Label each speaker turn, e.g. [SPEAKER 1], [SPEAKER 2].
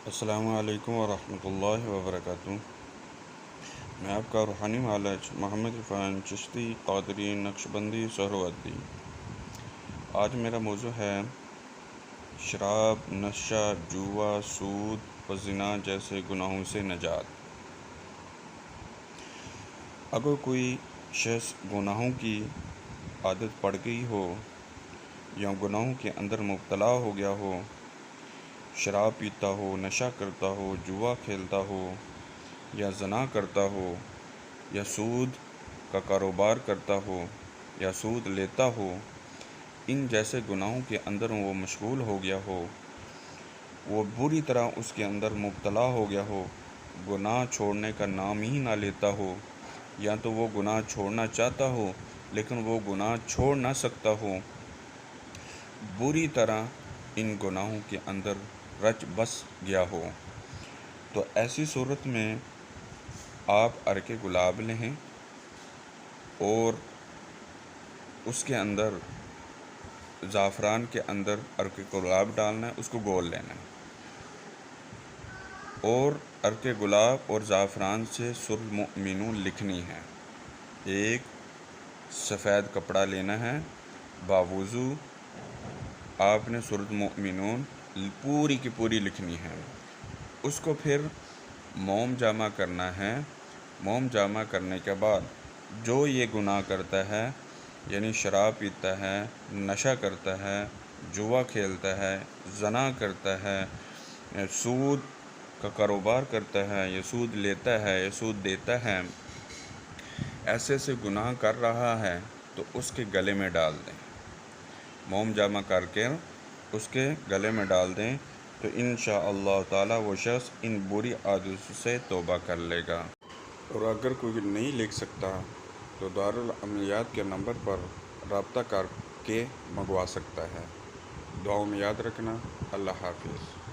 [SPEAKER 1] السلام علیکم ورحمۃ اللہ وبرکاتہ۔ میں آپ کا روحانی معالج محمد عرفان چشتی قادری نقشبندی سہروردی۔ آج میرا موضوع ہے شراب، نشہ، جوا، سود و زنا جیسے گناہوں سے نجات۔ اگر کوئی شخص گناہوں کی عادت پڑ گئی ہو یا گناہوں کے اندر مبتلا ہو گیا ہو، شراب پیتا ہو، نشہ کرتا ہو، جوا کھیلتا ہو یا زنا کرتا ہو یا سود کا کاروبار کرتا ہو یا سود لیتا ہو، ان جیسے گناہوں کے اندر وہ مشغول ہو گیا ہو، وہ بری طرح اس کے اندر مبتلا ہو گیا ہو، گناہ چھوڑنے کا نام ہی نہ لیتا ہو، یا تو وہ گناہ چھوڑنا چاہتا ہو لیکن وہ گناہ چھوڑ نہ سکتا ہو، بری طرح ان گناہوں کے اندر رچ بس گیا ہو، تو ایسی صورت میں آپ عرق گلاب لیں اور اس کے اندر زعفران کے اندر عرق گلاب ڈالنا ہے، اس کو گول لینا ہے اور عرق گلاب اور زعفران سے سر المؤمنون لکھنی ہے۔ ایک سفید کپڑا لینا ہے، باوضو آپ نے سورۃ المؤمنون پوری کی پوری لکھنی ہے۔ اس کو پھر موم جامع کرنا ہے۔ موم جامع کرنے کے بعد جو یہ گناہ کرتا ہے، یعنی شراب پیتا ہے، نشہ کرتا ہے، جوا کھیلتا ہے، زنا کرتا ہے، سود کا کاروبار کرتا ہے، یا سود لیتا ہے یا سود دیتا ہے، ایسے گناہ کر رہا ہے تو اس کے گلے میں ڈال دیں، موم جامع کر کے اس کے گلے میں ڈال دیں، تو انشاءاللہ تعالی وہ شخص ان بری عادتوں سے توبہ کر لے گا۔ اور اگر کوئی نہیں لکھ سکتا تو دارالعملیات کے نمبر پر رابطہ کر کے منگوا سکتا ہے۔ دعاؤں میں یاد رکھنا۔ اللہ حافظ۔